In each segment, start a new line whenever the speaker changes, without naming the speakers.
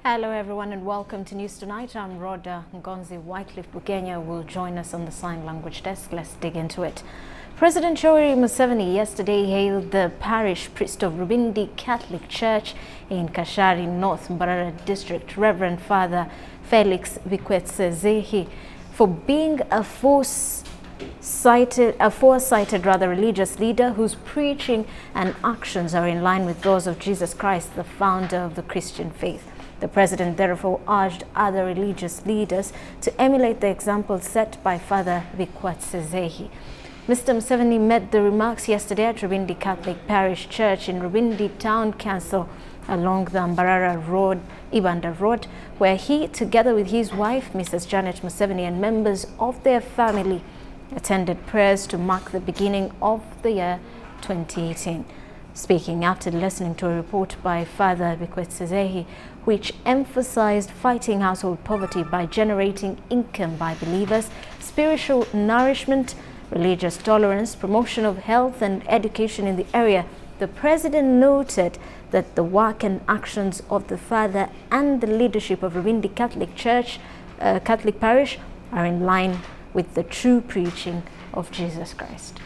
Hello everyone and welcome to News Tonight. I'm Rhoda Ngonzi. Wycliffe Bugenya will join us on the sign language desk. Let's dig into it. President Yoweri Museveni yesterday hailed the parish priest of Rubindi Catholic Church in Kashari, North Mbarara District, Reverend Father Felix Bikwetsezehi, for being a foresighted religious leader whose preaching and actions are in line with those of Jesus Christ, the founder of the Christian faith. The president therefore urged other religious leaders to emulate the example set by Father Bikwetsezehi. Mr. Museveni made the remarks yesterday at Rubindi Catholic Parish Church in Rubindi Town Council along the Mbarara Road, Ibanda Road, where he, together with his wife, Mrs. Janet Museveni, and members of their family, attended prayers to mark the beginning of the year 2018. Speaking after listening to a report by Father Bikwetsezehi, which emphasized fighting household poverty by generating income by believers, spiritual nourishment, religious tolerance, promotion of health and education in the area, the president noted that the work and actions of the father and the leadership of Rubindi Catholic Church, Catholic Parish, are in line with the true preaching of Jesus Christ.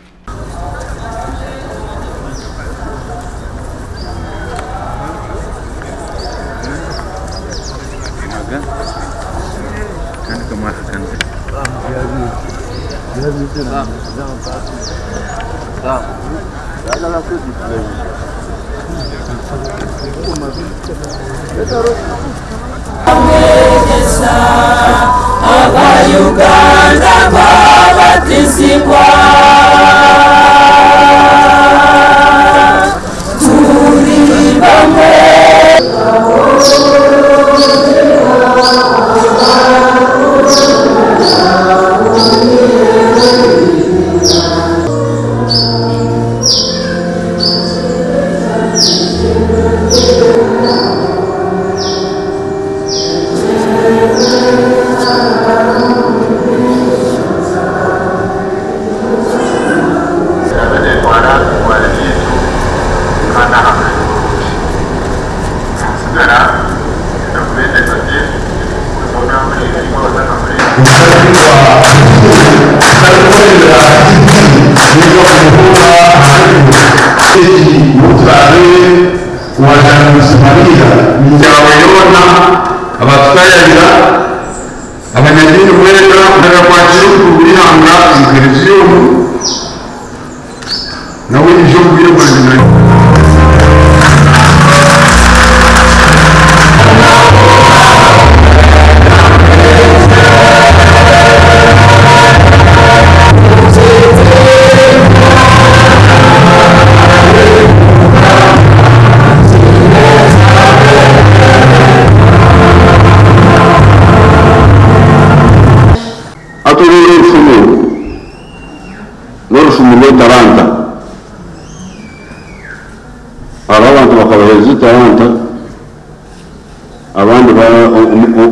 abandi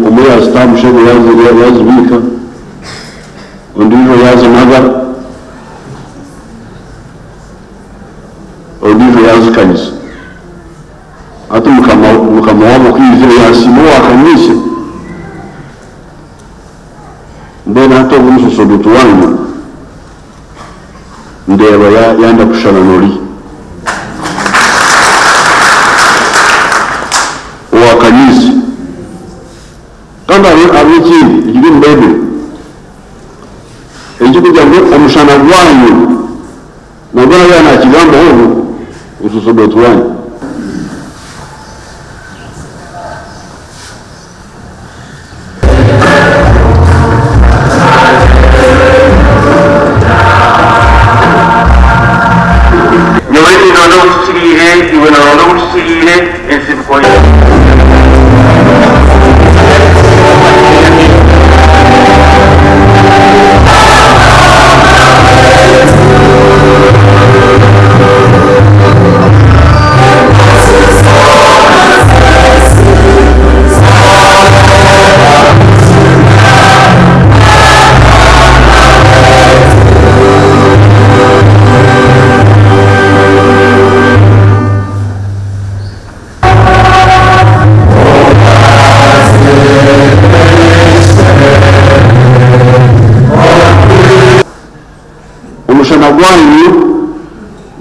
umwe yastamushe yazibika undi yazanaga undi yazikanyisa ati mukama wabo kwizera yasimo wakanyise mbona hato umususo dutuwanya ndeba yanda kushana nori wakanyise kandi abiki igihe mbebe ejo kujya ngo umushana wanyu nabona yana kigambo hobo ususo dutuwanya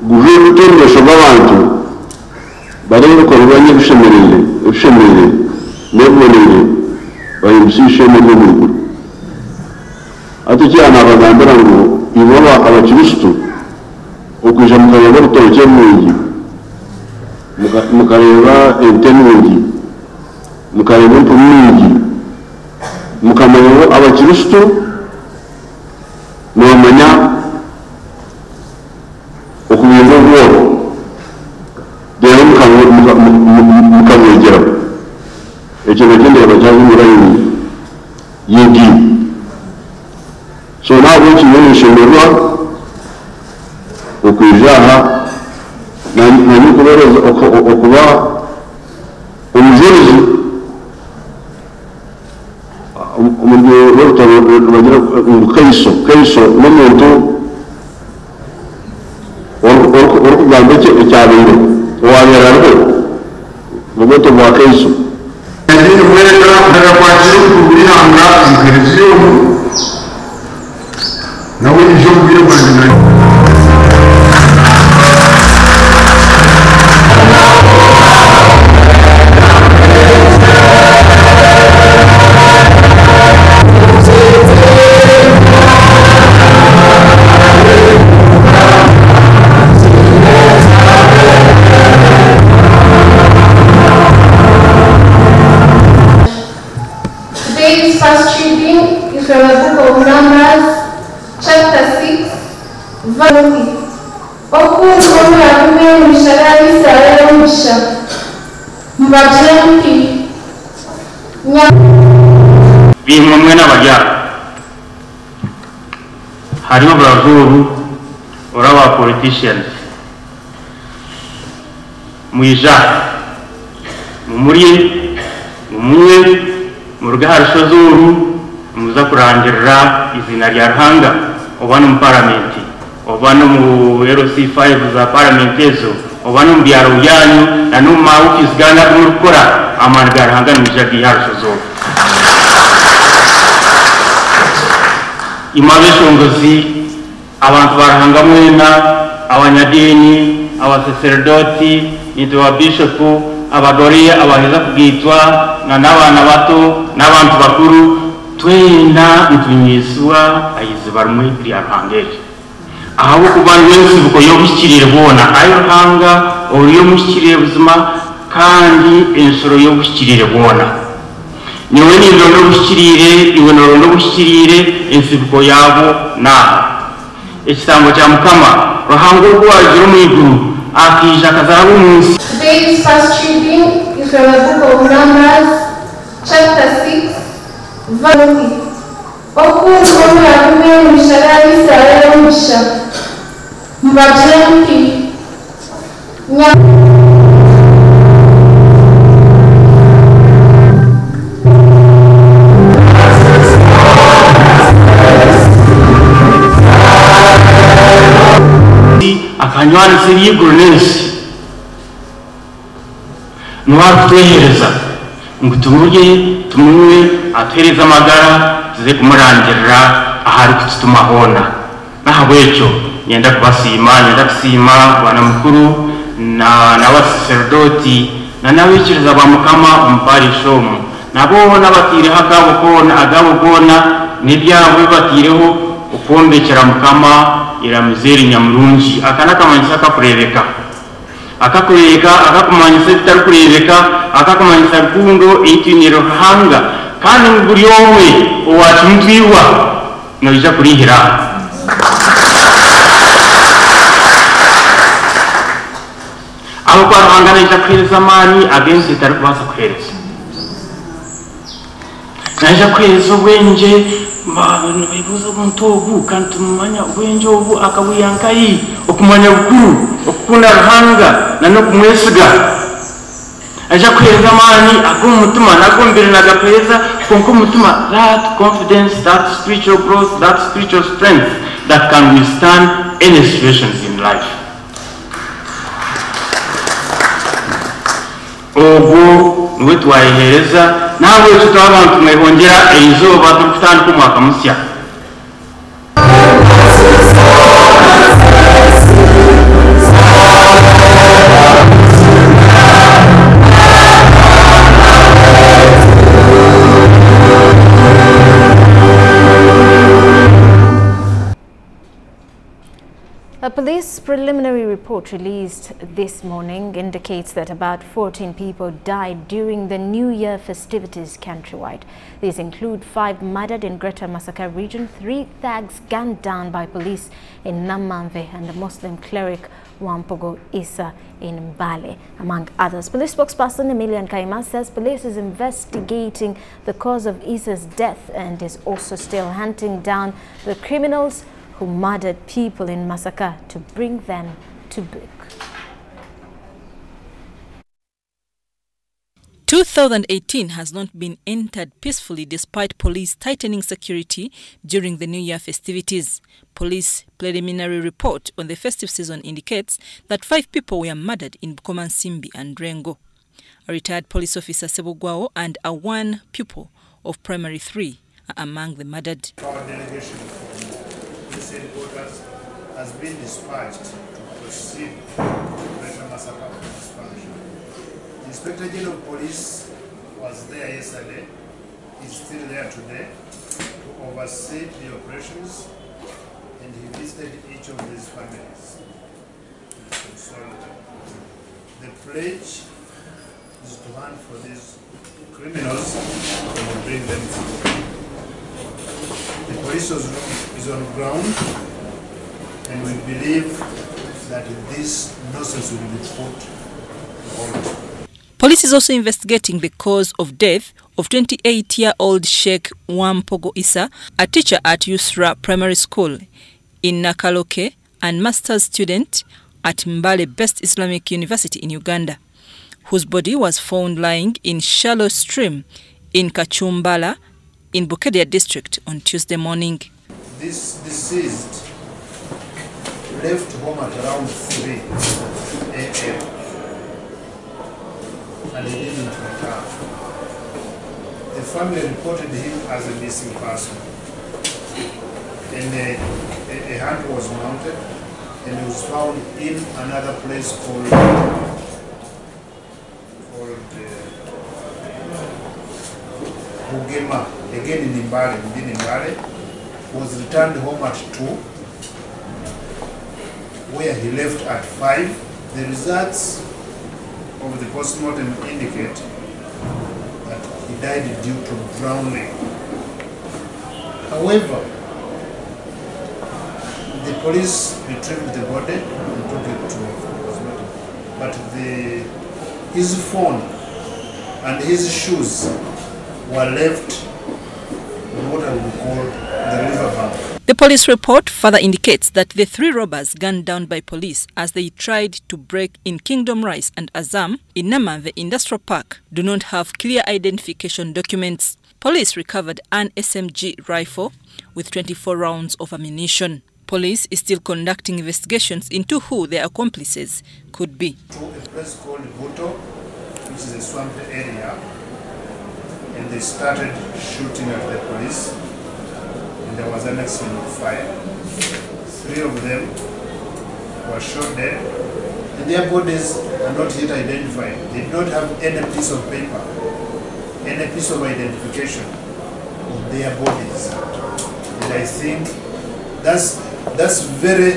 guje gutendesha abantu bari gukorwanya bishemerere nebonere bayibisishe mu gihugu atujyana abagambira ngo iboba abakristo ukuje mukareba rutoke mungi mukareba entenungi mukareba impungi mukamenya abakristo n'abamanya okubintu bwo dero mukamwegera ekyo bagende bajazi murayi yindi so nabo kinyoni shemerwa okwijaha nani kubereza okuba umujuzi umuntu w'urutaro bagira kaiso n'umuntu orukugamba ekyabiro owaberarwo mumoto bwa kaiso
Ini mereka mendapatkan pemberian anggaran namun hijau dia bagaimana
Today's first reading is from the book of Numbers, chapter 6, verse 6. Okungomu yakumye omushara Isirayiri omusha mbagira nti
bimwe n'abajya hariho bravuru uraba politicians mwija mumwe mu rugaharisho zuru muza kurangirira izina rya Ruhanga oba no mu parliament oba no mu LC5 za parliament ezo oba no mu byaro byanyu na no mu office gana kumukora amana ga Ruhanga mwija giharisho zuru imabeshongozi abantu barahanga mwena abanyadini abasacerdoti n'itwa bishop abagore abaheza kugitwa n'abana bato n'abantu bakuru twena ntunyiswa ayize barumwe kuri Ruhangeje aho kubantu benshi buko yo gushyikirira bona ayo Ruhanga uriyo mushyikirire buzima kandi ensoro yo gushyikirire bona niwe nindo gushyikirire iwe no gushyikirire ensibuko yabo na ekitambo cya Mukama Ruhango rwajiro mu iguru akija kazabu munsi.
Today's first reading is from the book of Numbers, chapter 6, verse 6. Okungomu yakumye omushara Isirayiri omusha mbagira nti
akanywana siriguru nensi nuwa kutwehereza ngo tumurye atwereza amagara tuze kumurangirira ahari kututumahona nahabwecyo nyenda kusima bana mukuru na n'abasacerdoti na n'abikiriza ba Mukama umparishomu nabo n'abatire agabukona n'ibyabo batireho ukombekera Mukama iramizeri nyamurungi akanakamanyisa akakumanyisa bitari kurebeka akakumanyisa rukundo itiniro Ruhanga kandi buri omwe owachimtwiwa noija kurihira abo kwa Ruhanga naija kuhereza amani agenzi itari kubasa kuhereza naija kuhereza obwenje bibuza omuntu kandi tumanya obwenje obu akabuyankayi okumanya bukuru okukunda Ruhanga na no kumwesiga aja kuhereza amani ag'umutima nagombere nagapereza konko umutima that confidence, that spiritual growth, that spiritual strength that can withstand any situations in life. Obu niwe twayihereza nawe tutabantu mwehongera eizoba tukutandika umwaka musya.
preliminary report released this morning indicates that about 14 people died during the New Year festivities countrywide. These include 5 murdered in Greater Masaka region, 3 thugs gunned down by police in Namanve, and the Muslim cleric Wampogo Isa in Mbale, among others. Police spokesperson Emilian Kaima says police is investigating the cause of Isa's death and is also still hunting down the criminals who murdered people in Masaka to bring them to book.
2018 has not been entered peacefully despite police tightening security during the New Year festivities. Police preliminary report on the festive season indicates that 5 people were murdered in Bukomansimbi and Rengo. A retired police officer Sebugwao and a 1 pupil of primary 3 are among the murdered.
Our delegation from this headquarters has been dispatched to proceed to Greater Masaka expansion. The Inspector General of Police was there yesterday, is still there today to oversee the operations, and he visited each of these families. So the pledge is to hunt for these criminals and bring them to. The police is on ground, and we believe that this nonsense will be put to order.
Police is also investigating the cause of death of 28-year-old Sheikh Wampogo Isa, a teacher at Yusra Primary School in Nakaloke and master's student at Mbale Best Islamic University in Uganda, whose body was found lying in shallow stream in Kachumbala in Bukedia district on Tuesday morning.
This deceased left home at around 3 a.m. and he didn't return. The family reported him as a missing person, and a hunt was mounted, and he was found in another place called Bugema, again in Mbale, within Mbale. Was returned home at 2, where he left at 5. The results of the postmortem indicate that he died due to drowning. However, the police retrieved the body and took it to postmortem. But his phone and his shoes were left in what I would call the riverbank.
The police report further indicates that the 3 robbers gunned down by police as they tried to break in Kingdom Rice and Azam in Namanve Industrial Park do not have clear identification documents. Police recovered an SMG rifle with 24 rounds of ammunition. Police is still conducting investigations into who their accomplices could be.
To a place called Buto, which is a swampy area, and they started shooting at the police. There was an accident of fire. 3 of them were shot dead, and their bodies are not yet identified. They do not have any piece of paper, any piece of identification of their bodies. And I think that's very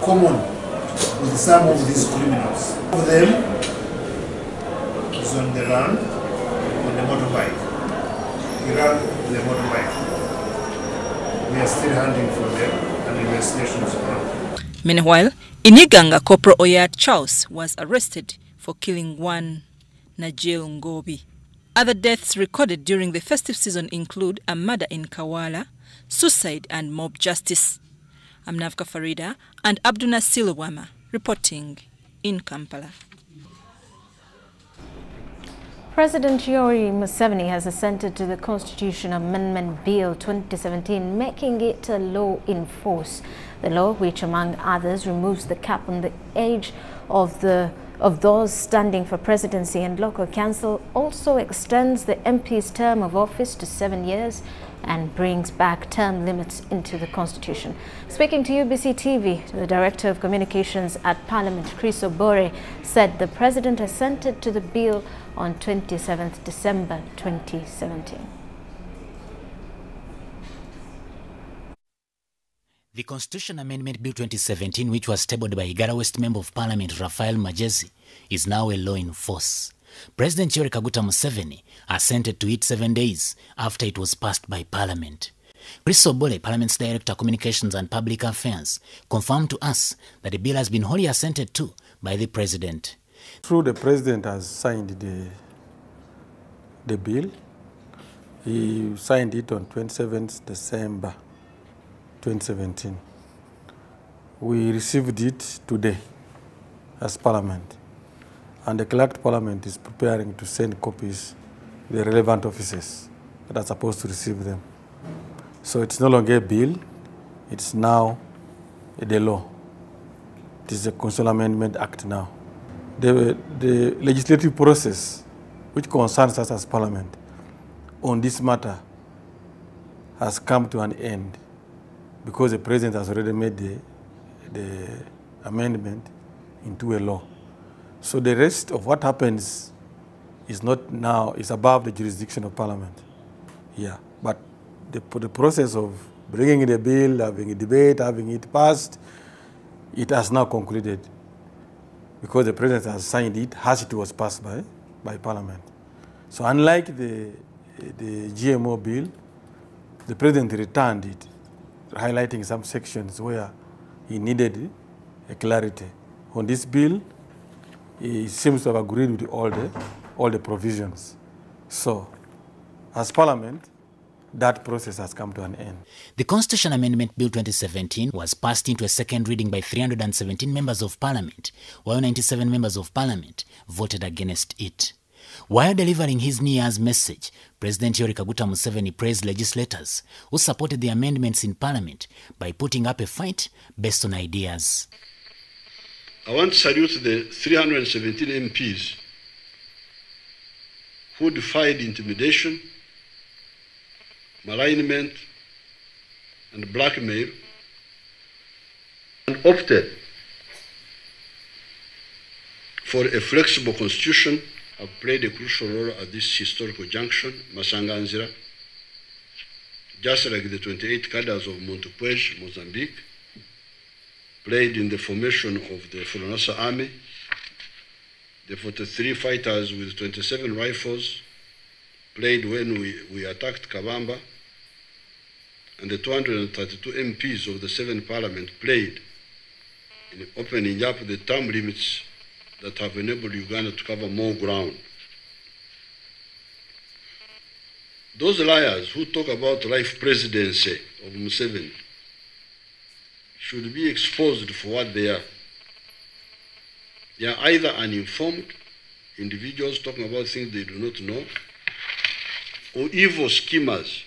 common with some of these criminals. One of them is on the run on the motorbike. He ran the motorbike. We are still hunting for them, and investigations on.
Meanwhile, in Iganga, Corporal Oyat Charles was arrested for killing 1 Najil Ngobi. Other deaths recorded during the festive season include a murder in Kawala, suicide and mob justice. I'm Navka Farida and Abduna Silwama reporting in Kampala.
President Yoweri Museveni has assented to the Constitution Amendment Bill 2017, making it a law in force. The law, which among others removes the cap on the age of those standing for presidency and local council, also extends the MP's term of office to 7 years and brings back term limits into the Constitution. Speaking to UBC TV, the Director of Communications at Parliament, Chris Obore, said the President assented to the bill on 27th December 2017.
The Constitution Amendment Bill 2017, which was tabled by Igara West Member of Parliament Raphael Magezi, is now a law in force. President Yoweri Kaguta Museveni assented to it 7 days after it was passed by Parliament. Chris Obole, Parliament's Director of Communications and Public Affairs, confirmed to us that the bill has been wholly assented to by the President.
True, the President has signed the bill. He signed it on 27th December 2017. We received it today as Parliament, and the Clerk Parliament is preparing to send copies to the relevant offices that are supposed to receive them. So it's no longer a bill, it's now the law. It is a Constitutional Amendment Act now. The legislative process which concerns us as Parliament on this matter has come to an end because the President has already made the amendment into a law. So the rest of what happens is not now, is above the jurisdiction of Parliament. Yeah, but the process of bringing the bill, having a debate, having it passed, it has now concluded because the President has signed it as it was passed by Parliament. So unlike the GMO bill, the President returned it, highlighting some sections where he needed a clarity. On this bill, he seems to have agreed with all the provisions. So, as Parliament, that process has come to an end.
The Constitution Amendment Bill 2017 was passed into a second reading by 317 members of Parliament, while 97 members of Parliament voted against it. While delivering his New Year's message, President Yoweri Kaguta Museveni praised legislators who supported the amendments in Parliament by putting up a fight based on ideas.
I want to salute the 317 MPs who defied intimidation, malignment, and blackmail, and opted for a flexible constitution. Have played a crucial role at this historical junction, Masanganzira, just like the 28 cadres of Montepuez, Mozambique, played in the formation of the Fulanosa Army, the 43 fighters with 27 rifles played when we attacked Kabamba, and the 232 MPs of the 7th Parliament played in opening up the term limits that have enabled Uganda to cover more ground. Those liars who talk about life presidency of Museveni should be exposed for what they are. They are either uninformed individuals talking about things they do not know, or evil schemers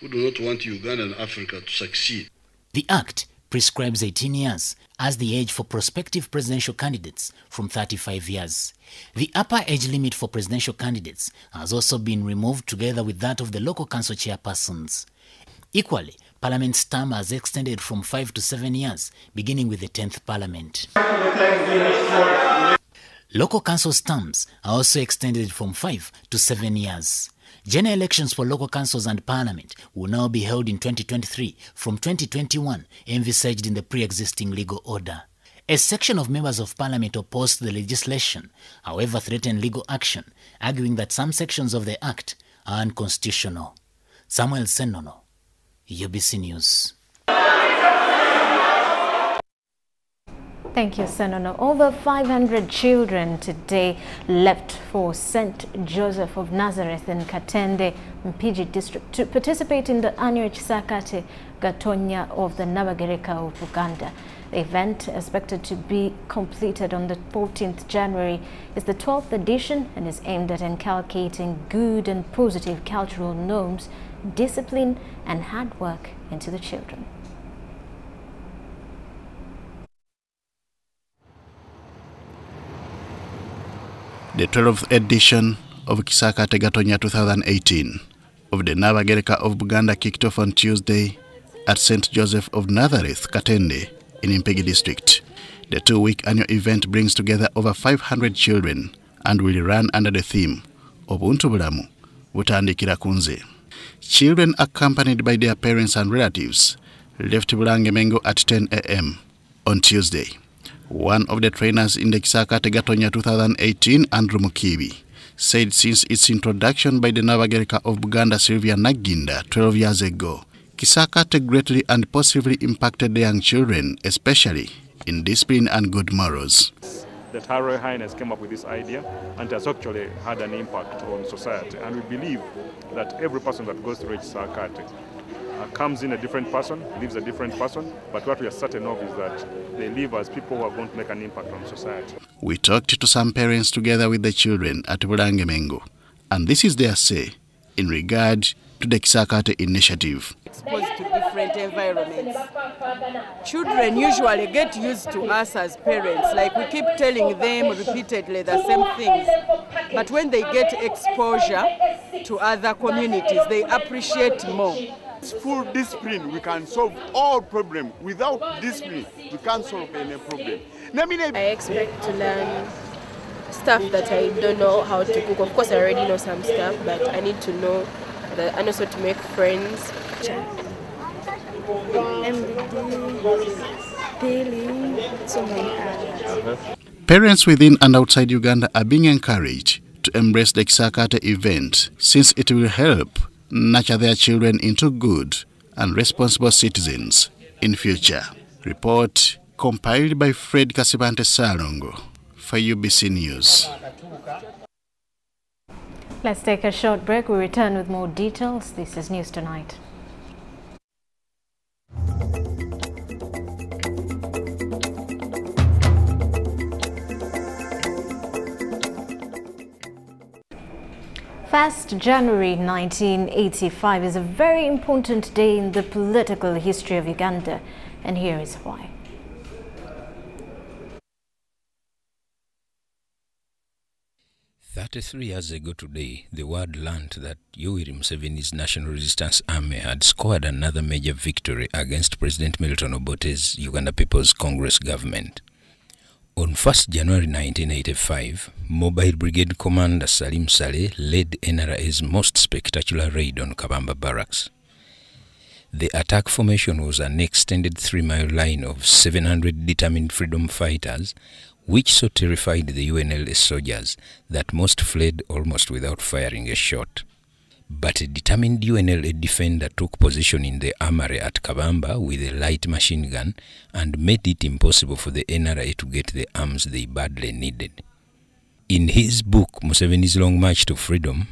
who do not want Uganda and Africa to succeed.
The Act prescribes 18 years as the age for prospective presidential candidates from 35 years. The upper age limit for presidential candidates has also been removed together with that of the local council chairpersons. Equally, Parliament's term has extended from 5 to 7 years, beginning with the 10th Parliament. Local councils' terms are also extended from 5 to 7 years. General elections for local councils and Parliament will now be held in 2023 from 2021, envisaged in the pre-existing legal order. A section of members of Parliament opposed the legislation, however threatened legal action, arguing that some sections of the Act are unconstitutional. Samuel Senono, UBC News.
Thank you, Senono. Over 500 children today left for St. Joseph of Nazareth in Katende, Mpigi district to participate in the annual Chisakate Gatonya of the Nabagereka of Uganda. The event, expected to be completed on the 14th January, is the 12th edition and is aimed at inculcating good and positive cultural norms, discipline and hard work into the children.
The 12th edition of Chisakate Gatonya 2018 of the Nabagereka of Buganda kicked off on Tuesday at St. Joseph of Nazareth, Katende, in Mpigi district. The 2-week annual event brings together over 500 children and will run under the theme of Untubulamu, Butandikira Kunze. Children accompanied by their parents and relatives left Bulangemengo at 10 a.m. on Tuesday. One of the trainers in the Kisakate Gatonya 2018, Andrew Mukibi, said since its introduction by the Navagereka of Buganda, Sylvia Naginda, 12 years ago, Kisakate greatly and positively impacted the young children, especially in discipline and good morals.
That Her Royal Highness came up with this idea and has actually had an impact on society. And we believe that every person that goes through Kisakate comes in a different person, lives a different person, but what we are certain of is that they live as people who are going to make an impact on society.
We talked to some parents together with the children at Bulangemengo, and this is their say in regard to the Kisakate initiative.
Exposed to different environments. Children usually get used to us as parents, like we keep telling them repeatedly the same things. But when they get exposure to other communities, they appreciate more.
Full discipline, we can solve all problems. Without discipline, we can't solve any problem.
I expect to learn stuff that I don't know how to cook. Of course, I already know some stuff, but I need to know that, and also to make friends.
Parents within and outside Uganda are being encouraged to embrace the Kisakate event since it will help nurture their children into good and responsible citizens in future. Report compiled by Fred Kasibante Salongo for UBC News.
Let's take a short break. We return with more details. This is News Tonight. First January 1985 is a very important day in the political history of Uganda, and here is why.
"33 years ago today, the world learned that Yoweri Museveni's National Resistance Army had scored another major victory against President Milton Obote's Uganda People's Congress government. On 1st January 1985, Mobile Brigade Commander Salim Saleh led NRA's most spectacular raid on Kabamba Barracks. The attack formation was an extended 3-mile line of 700 determined freedom fighters, which so terrified the UNLA soldiers that most fled almost without firing a shot. But a determined UNLA defender took position in the armory at Kabamba with a light machine gun and made it impossible for the NRA to get the arms they badly needed. In his book, Museveni's Long March to Freedom,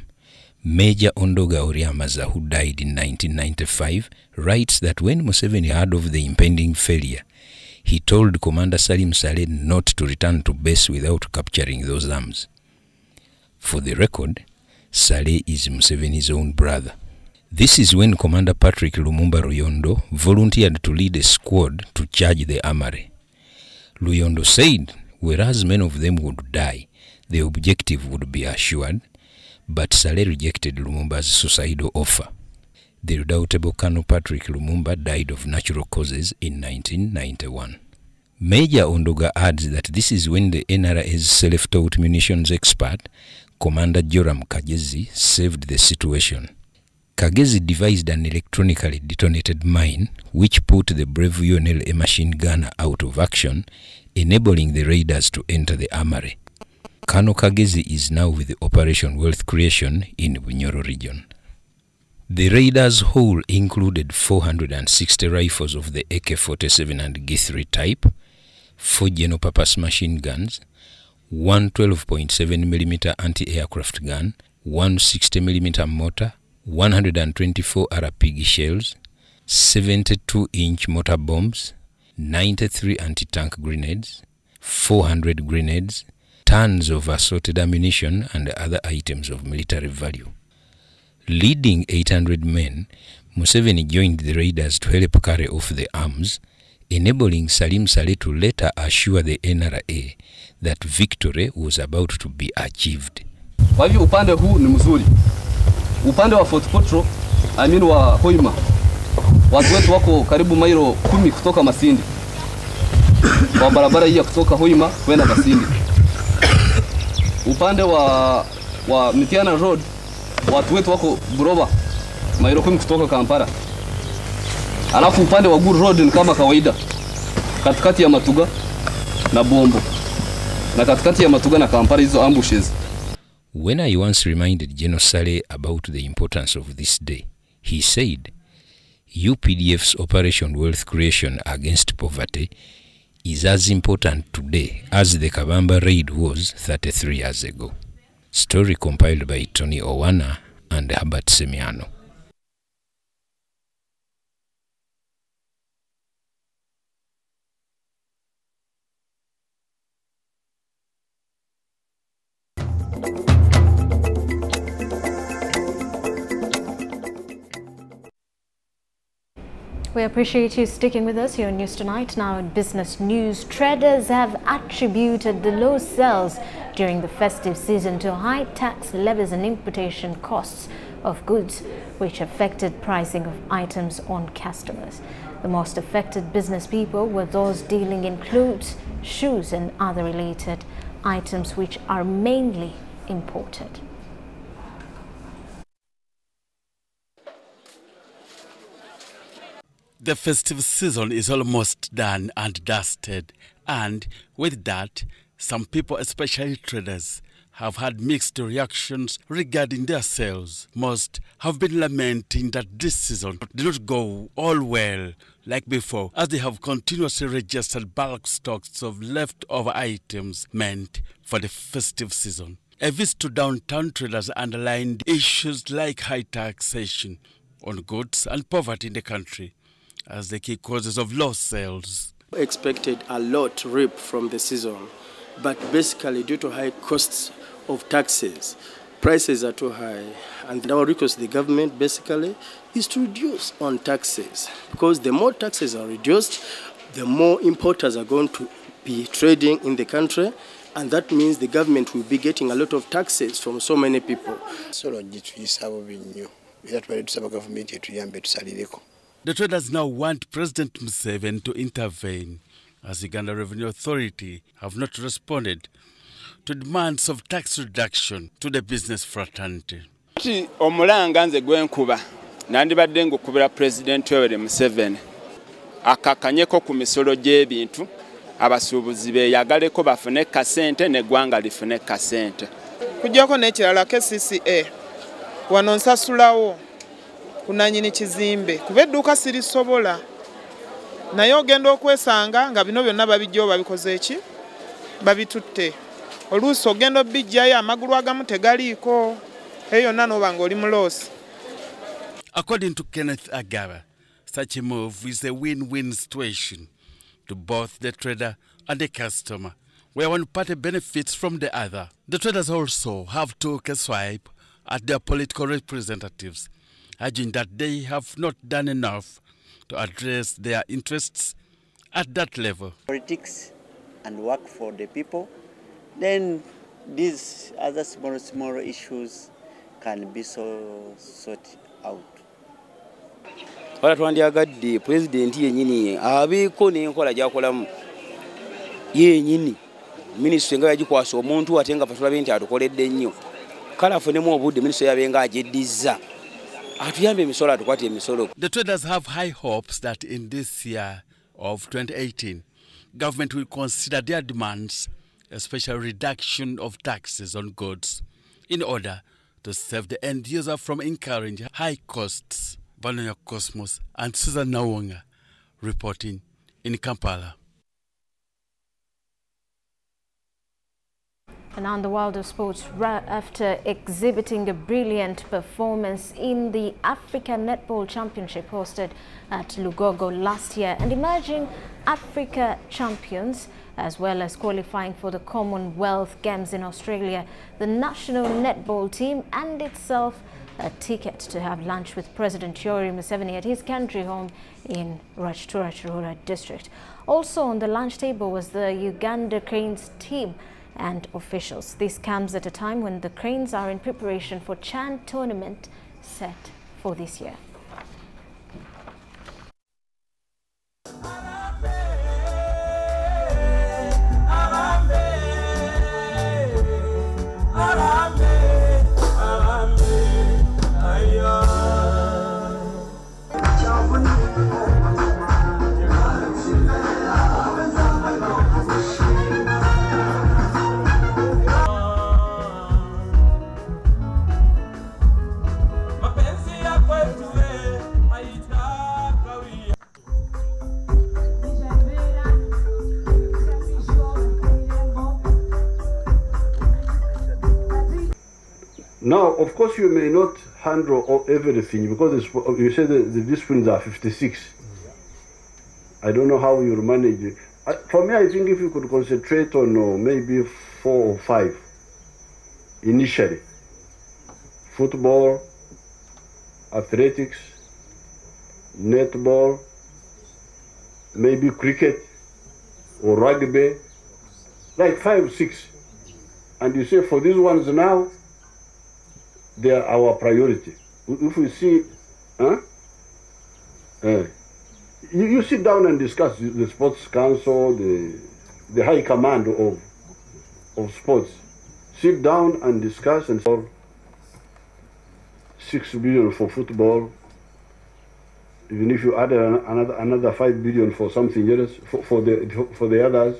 Major Ondoga Oryamaza, who died in 1995, writes that when Museveni heard of the impending failure, he told Commander Salim Saleh not to return to base without capturing those arms. For the record, Saleh is Museveni's own brother. This is when Commander Patrick Lumumba Luyondo volunteered to lead a squad to charge the armory. Luyondo said, whereas many of them would die, the objective would be assured, but Saleh rejected Lumumba's suicidal offer. The redoubtable Colonel Patrick Lumumba died of natural causes in 1991. Major Ondoga adds that this is when the NRA's self-taught munitions expert, Commander Joram Kagezi, saved the situation. Kagezi devised an electronically detonated mine which put the brave UNLA machine gunner out of action, enabling the raiders to enter the armory. Colonel Kagezi is now with Operation Wealth Creation in Bunyoro region. The raiders' haul included 460 rifles of the AK-47 and G3 type, 4 general-purpose machine guns, one 12.7mm anti-aircraft gun, one 60mm mortar, 124 RPG shells, 72-inch mortar bombs, 93 anti-tank grenades, 400 grenades, tons of assorted ammunition and other items of military value. Leading 800 men, Museveni joined the raiders to help carry off the arms, enabling Salim Saleh to later assure the NRA that victory was about to be achieved.
Kwa hivyo upande huu ni mzuri. Upande wa Fort Potro, wa Hoima, watu wetu wako karibu mailo 10 kutoka Masindi. Kwa barabara hii kutoka Hoima kwenda Masindi. Upande wa Mitiana Road, watu wetu wako Buroba, mailo 10 kutoka Kampala. Alafu upande wa Good Road ni kama kawaida, katikati ya Matuga na Bombo na katikati ya Matuga na Kampala, hizo ambushes.
When I once reminded General Saleh about the importance of this day, he said, UPDF's Operation Wealth Creation Against Poverty is as important today as the Kabamba raid was 33 years ago. Story compiled by Tony Owana and Herbert Semiano.
We appreciate you sticking with us here on News Tonight. Now in business news, traders have attributed the low sales during the festive season to high tax levies and importation costs of goods, which affected pricing of items on customers. The most affected business people were those dealing in clothes, shoes and other related items which are mainly imported.
The festive season is almost done and dusted, and with that, some people, especially traders, have had mixed reactions regarding their sales. Most have been lamenting that this season did not go all well like before, as they have continuously registered bulk stocks of leftover items meant for the festive season. A visit to downtown traders underlined issues like high taxation on goods and poverty in the country as the key causes of low sales.
Expected a lot reap from the season, but basically due to high costs of taxes, prices are too high, and our request to the government basically is to reduce on taxes, because the more taxes are reduced, the more importers are going to be trading in the country, and that means the government will be getting a lot of taxes from so many people.
The traders now want President Museveni to intervene, as Uganda Revenue Authority have not responded to demands of tax reduction to the business fraternity.
Omulanga nze gwenkuba nandibadde ngukubira President Museveni akakanyeko ku misolo gy'ebintu abasuubuzi beeyagaleko bafune kasente n'eggwanga lifune kasente.
Kujjako n'ekirala KCCA wano nsasulawo kunanyini kizimbe kuba edduuka sirisobola naye ogenda okwesanga nga bino byonna babijjawo babikoze eki babitutte oluusi ogenda obijjayo amagulu agamu tegaliiko eyo yonna n'oba ng'oli muloosi.
According to Kenneth Agaba, such a move is a win-win situation to both the trader and the customer, where one party benefits from the other. The traders also have took a swipe at their political representatives, urging that they have not done enough to address their interests at that level.
Politics and work for the people, then these other small issues can be sorted out.
Wala twandyagadde president yennyini abeeko n'enkola gy'akolamu yennyini minisitule nga yagikwasa omuntu ate nga fatulabe nti atukoledde nnyo kale afunemu obudde minisitule yabenga agyeddiza atuyambe emisolo atukwate emisolo.
The traders have high hopes that in this year of 2018 government will consider their demands, especially reduction of taxes on goods, in order to save the end user from incurring high costs. Vanoya Cosmos and Susan Nawonga reporting in Kampala.
And on the world of sports, after exhibiting a brilliant performance in the African Netball Championship hosted at Lugogo last year and emerging Africa champions, as well as qualifying for the Commonwealth Games in Australia, the national netball team earned itself a ticket to have lunch with President Yoweri Museveni at his country home in Rachtura district. Also on the lunch table was the Uganda Cranes team and officials. This comes at a time when the Cranes are in preparation for Chan tournament set for this year.
Now, of course, you may not handle everything because you said the disciplines are 56. I don't know how you'll manage it. For me, I think if you could concentrate on maybe 4 or 5 initially. Football, athletics, netball, maybe cricket or rugby, like 5 or 6. And you say for these ones now, they are our priority. If we see, you sit down and discuss the sports council, the high command of sports. Sit down and discuss and solve 6 billion for football. Even if you add another 5 billion for something else, for the others,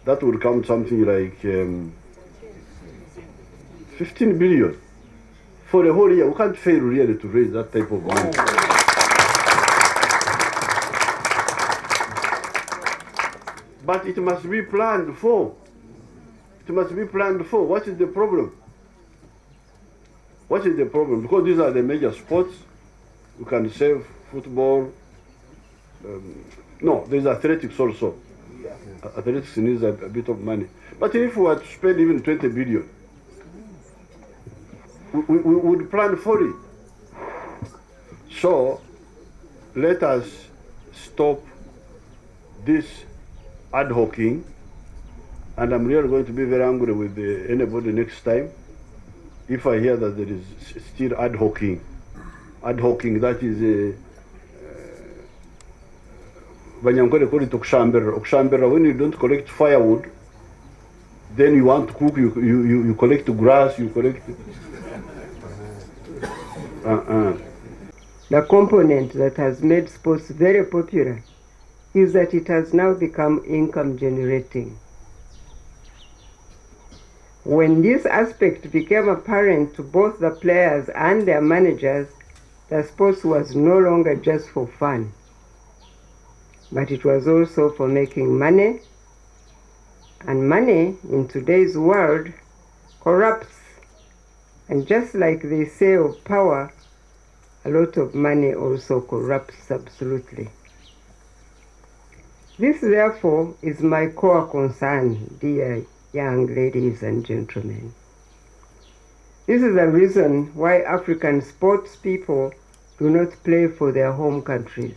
that would come something like 15 billion for the whole year. We can't fail really to raise that type of money. But it must be planned for. It must be planned for. What is the problem? What is the problem? Because these are the major sports. You can save football. No, there's athletics also. Athletics needs a bit of money. But if we were to spend even 20 billion, we would plan for it. So let us stop this ad hocing, and I'm really going to be very angry with anybody next time if I hear that there is still ad hocing. Ad hocing, that is when you call it Okshambera, when you don't collect firewood, then you want to cook, you collect grass, you collect.
The component that has made sports very popular is that it has now become income generating. When this aspect became apparent to both the players and their managers, the sports was no longer just for fun, but it was also for making money, and money in today's world corrupts. And just like they say of power, a lot of money also corrupts absolutely. This, therefore, is my core concern, dear young ladies and gentlemen. This is the reason why African sports people do not play for their home countries.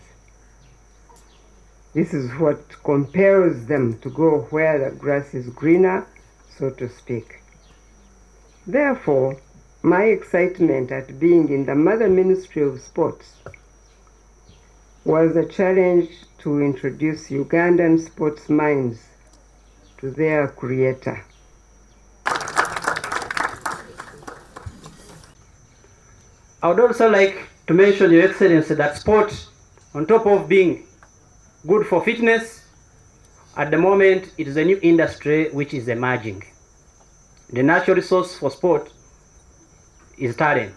This is what compels them to go where the grass is greener, so to speak. Therefore, my excitement at being in the Mother Ministry of Sports was a challenge to introduce Ugandan sports minds to their creator.
I would also like to mention, Your Excellency, that sport, on top of being good for fitness, at the moment it is a new industry which is emerging. The natural resource for sport is talent.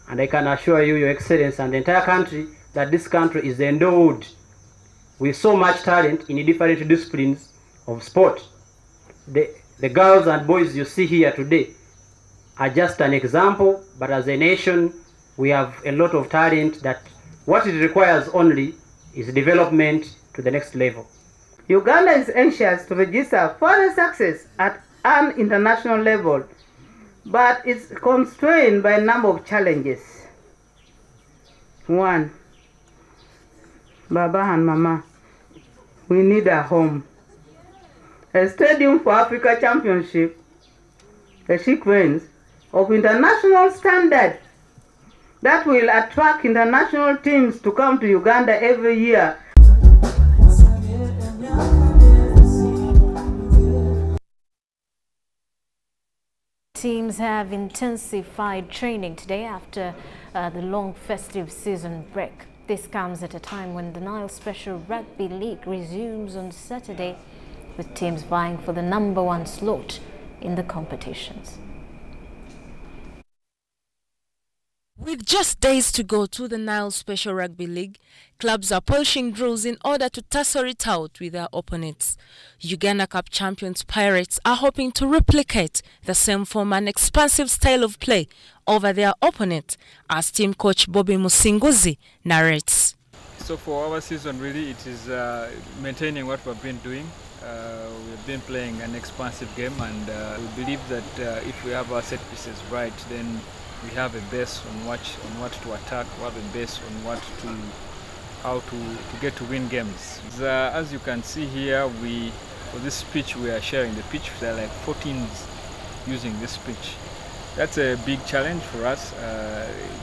And I can assure you, Your Excellency, and the entire country, that this country is endowed with so much talent in different disciplines of sport. The girls and boys you see here today are just an example, but as a nation, we have a lot of talent that what it requires only is development to the next level.
Uganda is anxious to register further success at an international level, but it's constrained by a number of challenges. 1. Baba and Mama, we need a home. A stadium for Africa Championship, a sequence of international standard that will attract international teams to come to Uganda every year.
Teams have intensified training today after the long festive season break. This comes at a time when the Nile Special Rugby League resumes on Saturday, with teams vying for the #1 slot in the competitions.
With just days to go to the Nile Special Rugby League, clubs are polishing drills in order to tussle it out with their opponents. Uganda Cup champions Pirates are hoping to replicate the same form and expansive style of play over their opponent, as team coach Bobby Musinguzi narrates.
So for our season, really, it is maintaining what we've been doing. We've been playing an expansive game, and we believe that if we have our set pieces right, then we have a base on what to attack, we have a base on how to get to win games. As you can see here, for this pitch we are sharing the pitch. There are like 14 using this pitch. That's a big challenge for us.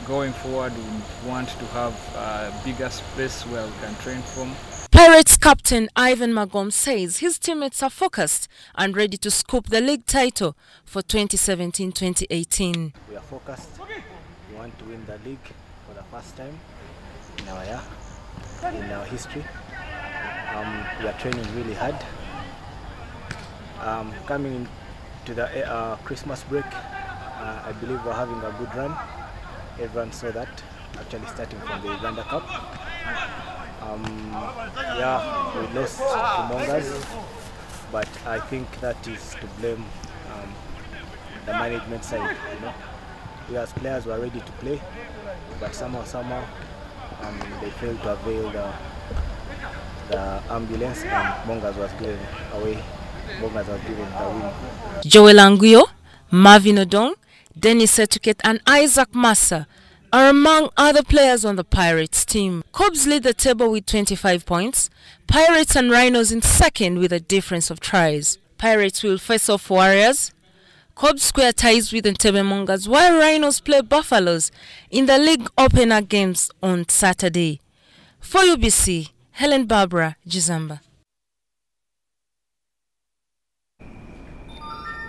Going forward, we want to have a bigger space where we can train from.
Pirates captain Ivan Magom says his teammates are focused and ready to scoop the league title for 2017-2018.
We are focused. We want to win the league for the first time in our history. We are training really hard. Coming into the Christmas break, I believe we're having a good run. Everyone saw that, actually starting from the Uganda Cup. Yeah, we lost to Mongas, but I think that is to blame the management side. You know, we as players were ready to play, but somehow they failed to avail the ambulance, and Mongas was given away. Mongas was given the win.
Joel Anguyo, Marvin Odong, Dennis Etuket and Isaac Massa are among other players on the Pirates team. Cobs lead the table with 25 points. Pirates and Rhinos in second with a difference of tries. Pirates will face off Warriors. Cobs square ties with Entebbe Mongas, while Rhinos play Buffaloes in the league opener games on Saturday. For UBC, Helen Barbara, Jizamba.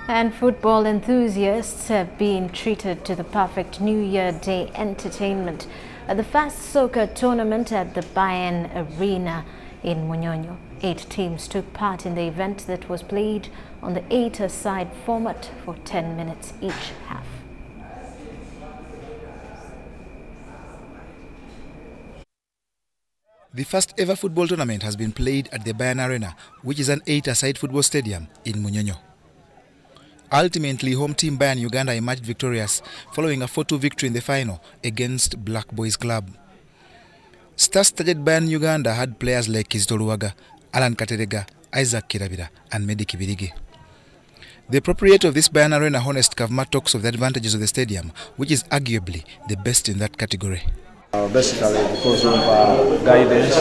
And football enthusiasts have been treated to the perfect New Year Day entertainment at the Fast Soccer tournament at the Bayern Arena in Munyonyo. 8 teams took part in the event that was played on the 8-a-side format for 10 minutes each half.
The first ever football tournament has been played at the Bayern Arena, which is an 8-a-side football stadium in Munyonyo. Ultimately, home team Bayern Uganda emerged victorious following a 4-2 victory in the final against Black Boys Club. Star-studded Bayern Uganda had players like Kizito Luwaga, Alan Katerega, Isaac Kirabira and Medi Kibirigi. The proprietor of this Bayern Arena, Honest Kavma, talks of the advantages of the stadium, which is arguably the best in that category.
Basically, because of guidance,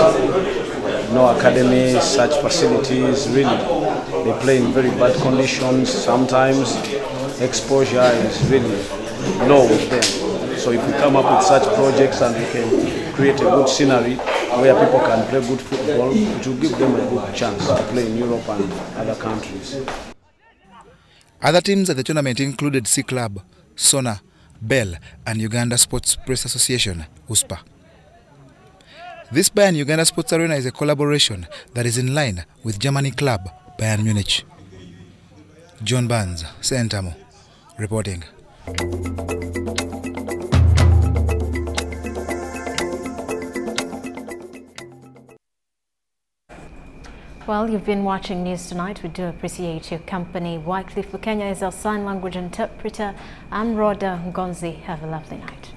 no academy, such facilities, really. They play in very bad conditions. Sometimes exposure is really low with them. So if we come up with such projects and we can create a good scenery where people can play good football, it will give them a good chance to play in Europe and other countries.
Other teams at the tournament included C Club, Sona, Bell and Uganda Sports Press Association, USPA. This Bayern Uganda Sports Arena is a collaboration that is in line with Germany club Bayern Munich. John Barnes, Sentamo, reporting.
Well, you've been watching News Tonight. We do appreciate your company. Wycliffe Kenya is our sign language interpreter. I'm Rhoda Ngonzi. Have a lovely night.